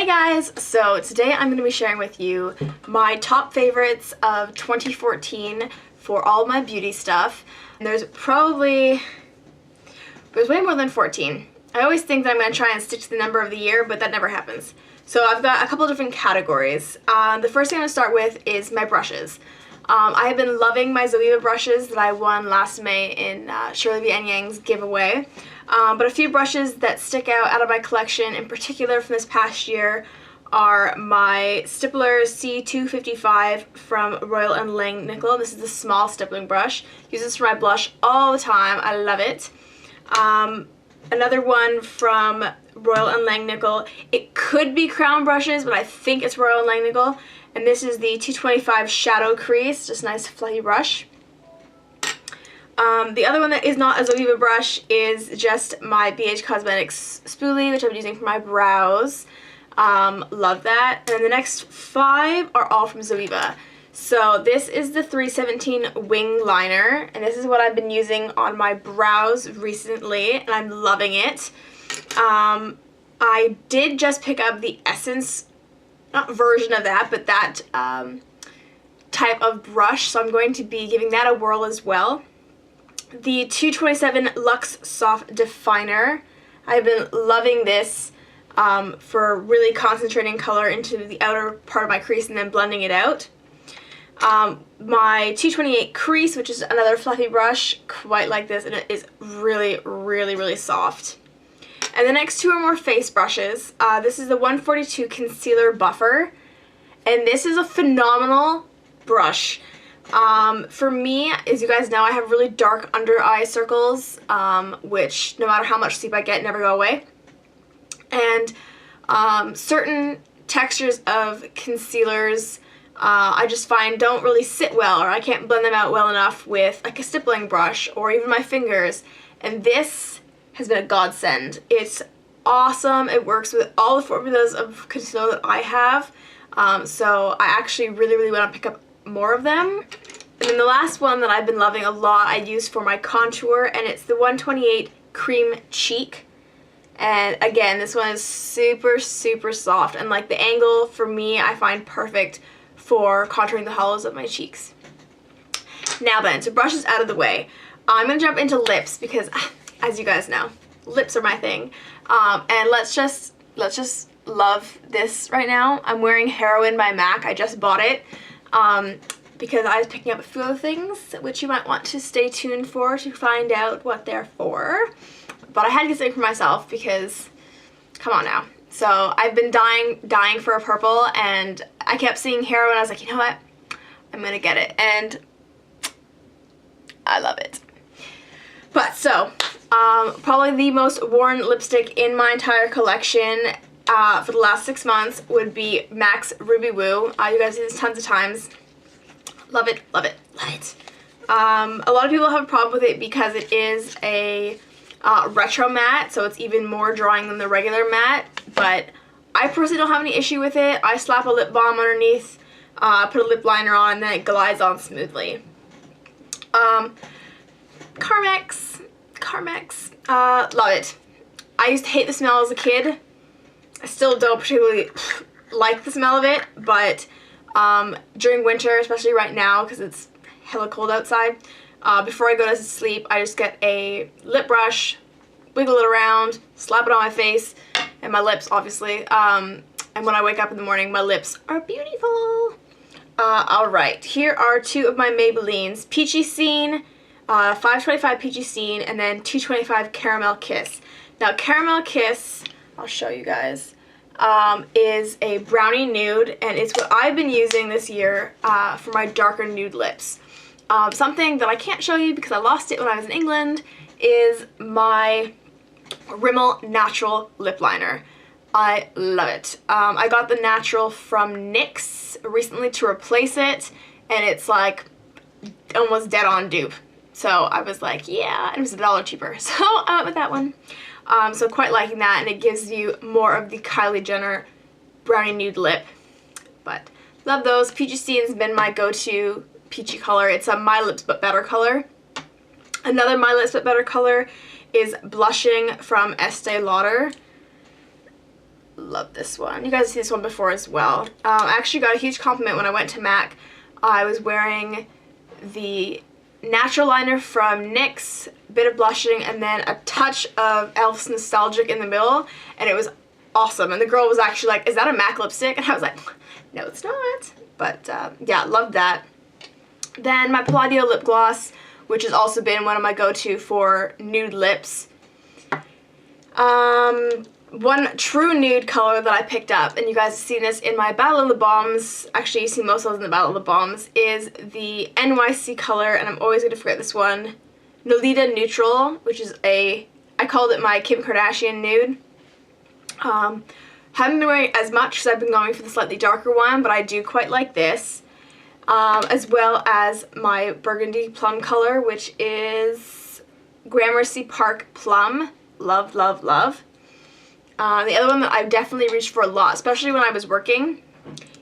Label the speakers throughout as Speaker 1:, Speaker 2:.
Speaker 1: Hey guys! So today I'm going to be sharing with you my top favorites of 2014 for all my beauty stuff. And there's way more than 14. I always think that I'm going to try and stick to the number of the year, but that never happens. So I've got a couple different categories. The first thing I'm going to start with is my brushes. I have been loving my Zoeva brushes that I won last May in Shirley V. Anyang's giveaway. But a few brushes that stick out of my collection, in particular from this past year, are my Stippler C255 from Royal & Langnickel. This is the small stippling brush. Use this for my blush all the time. I love it. Another one from Royal & Langnickel. It could be Crown brushes, but I think it's Royal & Langnickel. And this is the 225 Shadow Crease, just a nice fluffy brush. The other one that is not a Zoeva brush is just my BH Cosmetics spoolie, which I'm using for my brows. Love that. And then the next 5 are all from Zoeva. So this is the 317 Wing Liner, and this is what I've been using on my brows recently, and I'm loving it. I did just pick up the Essence, not version of that, but that type of brush, so I'm going to be giving that a whirl as well. The 227 Luxe Soft Definer. I've been loving this for really concentrating color into the outer part of my crease and then blending it out. My 228 Crease, which is another fluffy brush, quite like this, and it is really, really, really soft. And the next 2 are more face brushes. This is the 142 Concealer Buffer, and this is a phenomenal brush. For me, as you guys know, I have really dark under eye circles, which no matter how much sleep I get, never go away. And certain textures of concealers I just find don't really sit well, or I can't blend them out well enough with like a stippling brush or even my fingers. And this has been a godsend. It's awesome. It works with all the formulas of concealer that I have. So I actually really want to pick up more of them. And then the last one that I've been loving a lot I use for my contour, and it's the 128 Cream Cheek. And again, this one is super soft, and like the angle for me I find perfect for contouring the hollows of my cheeks. Now then, so brushes out of the way, I'm gonna jump into lips because, as you guys know, lips are my thing. And let's just love this right now. I'm wearing Heroin by MAC. I just bought it because I was picking up a few other things which you might want to stay tuned for to find out what they're for. But I had to get something for myself because, come on now. So I've been dying for a purple, and I kept seeing Heroin. I was like, you know what? I'm gonna get it, and I love it. But so, probably the most worn lipstick in my entire collection for the last 6 months would be MAC's Ruby Woo. You guys see this tons of times. Love it, love it, love it. A lot of people have a problem with it because it is a retro matte, so it's even more drawing than the regular matte, but I personally don't have any issue with it. I slap a lip balm underneath, put a lip liner on, and then it glides on smoothly. Carmex, love it. I used to hate the smell as a kid. I still don't particularly like the smell of it, but during winter, especially right now because it's hella cold outside, before I go to sleep, I just get a lip brush, wiggle it around, slap it on my face and my lips, obviously. And when I wake up in the morning, my lips are beautiful. Alright, here are 2 of my Maybellines. Peachy Scene, 525 Peachy Scene, and then 225 Caramel Kiss. Now, Caramel Kiss, I'll show you guys, is a brownie nude, and it's what I've been using this year for my darker nude lips. Something that I can't show you because I lost it when I was in England is my Rimmel Natural Lip Liner. I love it. I got the natural from NYX recently to replace it, and it's like almost dead on dupe. So I was like, yeah, and it was $1 cheaper. So I went with that one. So quite liking that, and it gives you more of the Kylie Jenner brownie nude lip. But love those. Peachy Scene's been my go-to peachy color. It's a My Lips But Better color. Another My Lips But Better color is Blushing from Estee Lauder. love this one. You guys have seen this one before as well. I actually got a huge compliment when I went to MAC. I was wearing the natural liner from NYX, bit of blushing, and then a touch of e.l.f.'s Nostalgic in the middle, and it was awesome. And the girl was actually like, is that a MAC lipstick? And I was like, no, it's not. But yeah, loved that. Then my Palladio lip gloss, which has also been one of my go-to for nude lips. One true nude color that I picked up, and you guys have seen this in my Battle of the Bombs, actually you see most of those in the Battle of the Bombs, is the NYC color, and I'm always going to forget this one, Nolita Neutral, which is I called it my Kim Kardashian nude. Haven't been wearing it as much because I've been going for the slightly darker one, but I do quite like this. As well as my Burgundy Plum color, which is Gramercy Park Plum. Love, love, love. The other one that I've definitely reached for a lot, especially when I was working,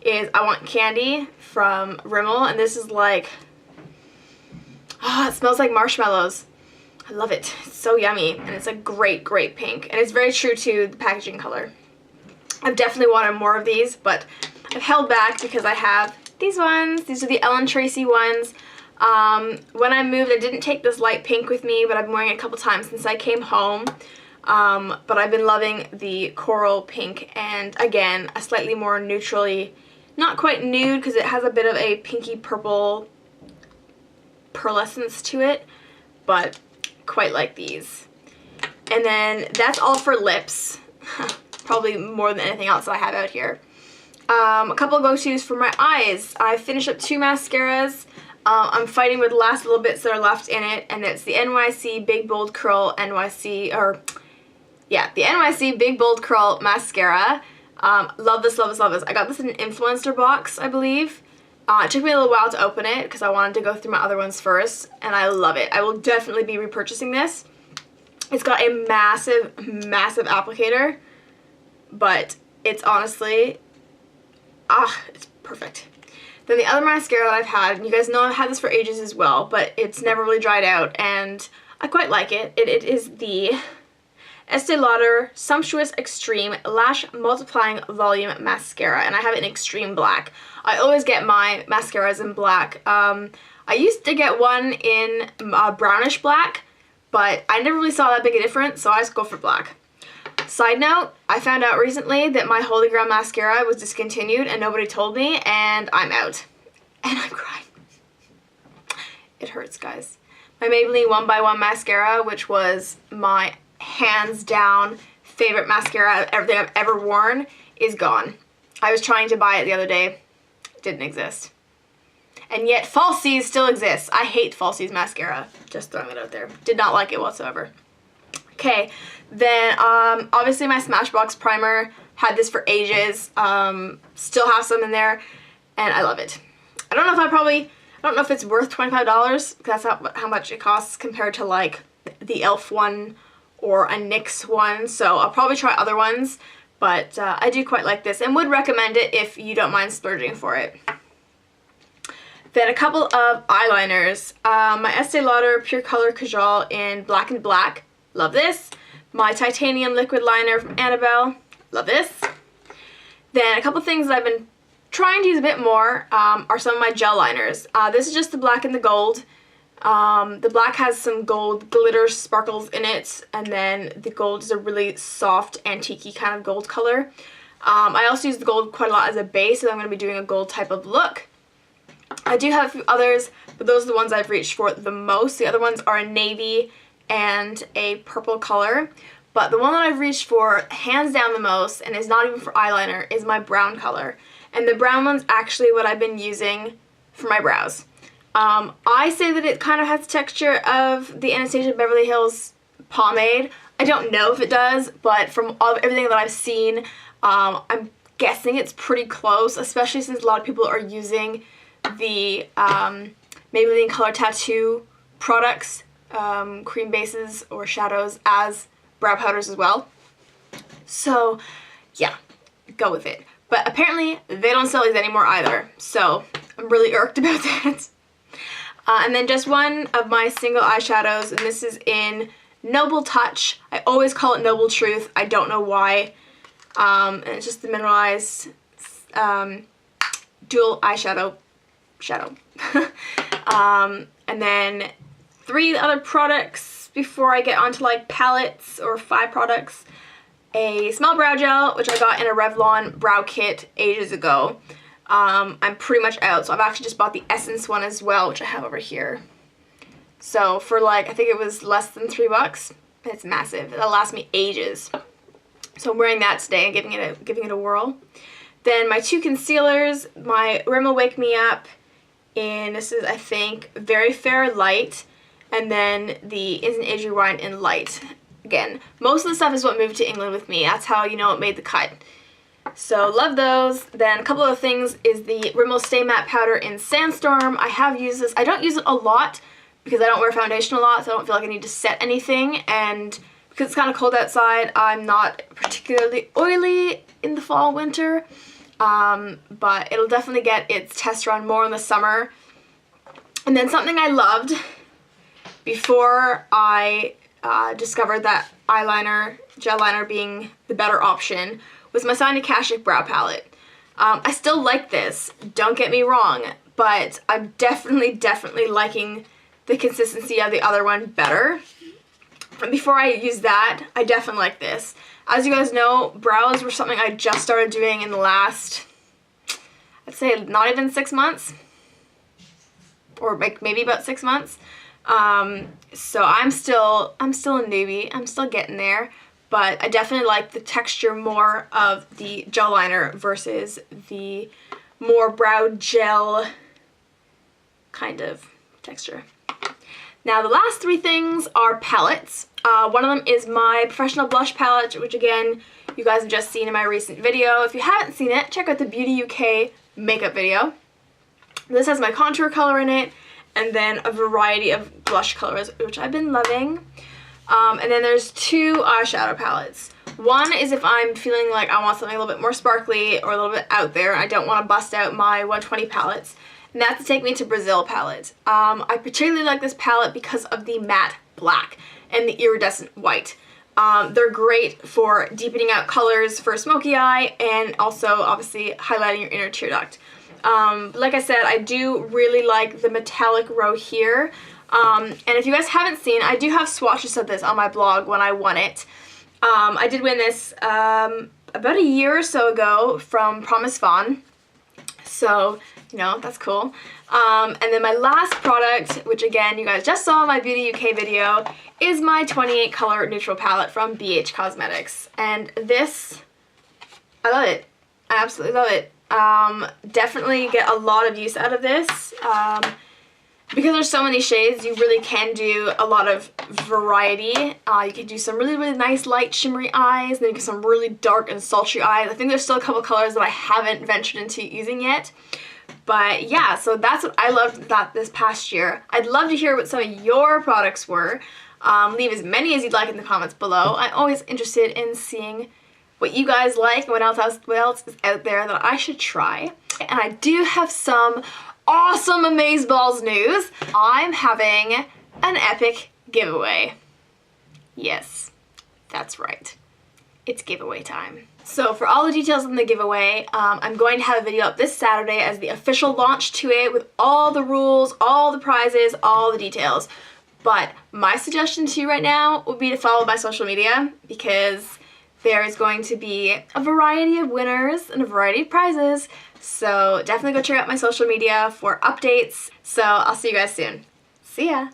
Speaker 1: is I Want Candy from Rimmel, and this is like, oh, it smells like marshmallows. I love it. It's so yummy, and it's a great, great pink, and it's very true to the packaging color. I've definitely wanted more of these, but I've held back because I have these ones. These are the Ellen Tracy ones. When I moved, I didn't take this light pink with me, but I've been wearing it a couple times since I came home. But I've been loving the coral pink, and again, a slightly more neutrally, not quite nude because it has a bit of a pinky purple pearlescence to it, but quite like these. And then that's all for lips. Probably more than anything else that I have out here. A couple of go-tos for my eyes. I finished up 2 mascaras. I'm fighting with the last little bits that are left in it, and it's the NYC Big Bold Curl the NYC Big Bold Curl Mascara. Love this, love this, love this. I got this in an influencer box, I believe. It took me a little while to open it because I wanted to go through my other ones first, and I love it. I will definitely be repurchasing this. It's got a massive, massive applicator, but it's honestly, it's perfect. Then the other mascara that I've had, and you guys know I've had this for ages as well, but it's never really dried out, and I quite like it. It is the Estee Lauder Sumptuous Extreme Lash Multiplying Volume Mascara, and I have it in extreme black. I always get my mascaras in black. I used to get one in brownish black, but I never really saw that big a difference, so I just go for black. Side note, I found out recently that my Holy Grail mascara was discontinued and nobody told me, and I'm out. And I'm crying. It hurts, guys. My Maybelline 1x1 mascara, which was my hands down favorite mascara out of everything I've ever worn, is gone. I was trying to buy it the other day. It didn't exist. And yet Falsies still exists. I hate Falsies mascara. Just throwing it out there. Did not like it whatsoever. Okay, then obviously my Smashbox primer, had this for ages, still have some in there, and I love it. I don't know if it's worth $25, because that's how much it costs compared to like the e.l.f. one or a NYX one, so I'll probably try other ones, but I do quite like this and would recommend it if you don't mind splurging for it. Then a couple of eyeliners. My Estee Lauder Pure Color Kajal in Black and Black. Love this. My Titanium Liquid Liner from Annabelle. Love this. Then a couple things that I've been trying to use a bit more are some of my gel liners. This is just the black and the gold. The black has some gold glitter sparkles in it, and then the gold is a really soft, antique-y kind of gold color. I also use the gold quite a lot as a base, so I'm going to be doing a gold type of look. I do have a few others, but those are the ones I've reached for the most. The other ones are a navy and a purple color, but the one that I've reached for hands down the most, and is not even for eyeliner, is my brown color. And the brown one's actually what I've been using for my brows. I say that it kind of has the texture of the Anastasia Beverly Hills pomade. I don't know if it does, but from everything that I've seen, I'm guessing it's pretty close, especially since a lot of people are using the Maybelline Color Tattoo products, cream bases or shadows as brow powders as well. So yeah, go with it. But apparently they don't sell these anymore either, so I'm really irked about that. And then just one of my single eyeshadows, and this is in Noble Touch. I always call it Noble Truth. I don't know why. And it's just the mineralized dual eyeshadow shadow. And then 3 other products before I get onto like palettes, or 5 products. A small brow gel, which I got in a Revlon brow kit ages ago. I'm pretty much out, so I've actually just bought the Essence one as well, which I have over here. So for like, I think it was less than $3. It's massive. It'll last me ages. So I'm wearing that today and giving it a whirl. Then my 2 concealers, my Rimmel Wake Me Up, and this is, I think, Very Fair Light, and then the Instant Age Rewind in Light. Again, most of the stuff is what moved to England with me. That's how you know it made the cut. So love those. Then a couple of things is the Rimmel Stay Matte Powder in Sandstorm. I have used this. I don't use it a lot because I don't wear foundation a lot, so I don't feel like I need to set anything. And because it's kind of cold outside, I'm not particularly oily in the fall, winter. But it'll definitely get its test run more in the summer. And then something I loved before I discovered that eyeliner, gel liner being the better option, was my Sonia Kashuk brow palette. I still like this, don't get me wrong, but I'm definitely liking the consistency of the other one better. And before I use that, I definitely like this. As you guys know, brows were something I just started doing in the last, I'd say not even 6 months, or like maybe about 6 months. So I'm still a newbie. I'm still getting there, but I definitely like the texture more of the gel liner versus the more brow gel kind of texture. Now the last 3 things are palettes. One of them is my Professional Blush palette, which again, you guys have just seen in my recent video. If you haven't seen it, check out the Beauty UK makeup video. This has my contour color in it, and then a variety of blush colors, which I've been loving. And then there's 2 eyeshadow palettes. One is if I'm feeling like I want something a little bit more sparkly or a little bit out there, I don't want to bust out my 120 palettes, and that's the Take Me to Brazil palette. I particularly like this palette because of the matte black and the iridescent white. They're great for deepening out colors for smoky eye, and also obviously highlighting your inner tear duct. Like I said, I do really like the metallic row here. And if you guys haven't seen, I do have swatches of this on my blog when I won it. I did win this about a year or so ago from Promise Fawn. So, you know, that's cool. And then my last product, which again, you guys just saw in my Beauty UK video, is my 28 color neutral palette from BH Cosmetics. And this, I love it. I absolutely love it. Definitely get a lot of use out of this. Because there's so many shades, you really can do a lot of variety. You can do some really nice light shimmery eyes, then you get some really dark and sultry eyes. I think there's still a couple colors that I haven't ventured into using yet. But yeah, so that's what I loved this past year. I'd love to hear what some of your products were. Leave as many as you'd like in the comments below. I'm always interested in seeing what you guys like and what else is out there that I should try. And I do have some awesome amazeballs news. I'm having an epic giveaway. Yes, that's right. It's giveaway time. So for all the details on the giveaway, I'm going to have a video up this Saturday as the official launch to it with all the rules, all the prizes, all the details. But my suggestion to you right now would be to follow my social media, because there is going to be a variety of winners and a variety of prizes. So definitely go check out my social media for updates. So I'll see you guys soon. See ya!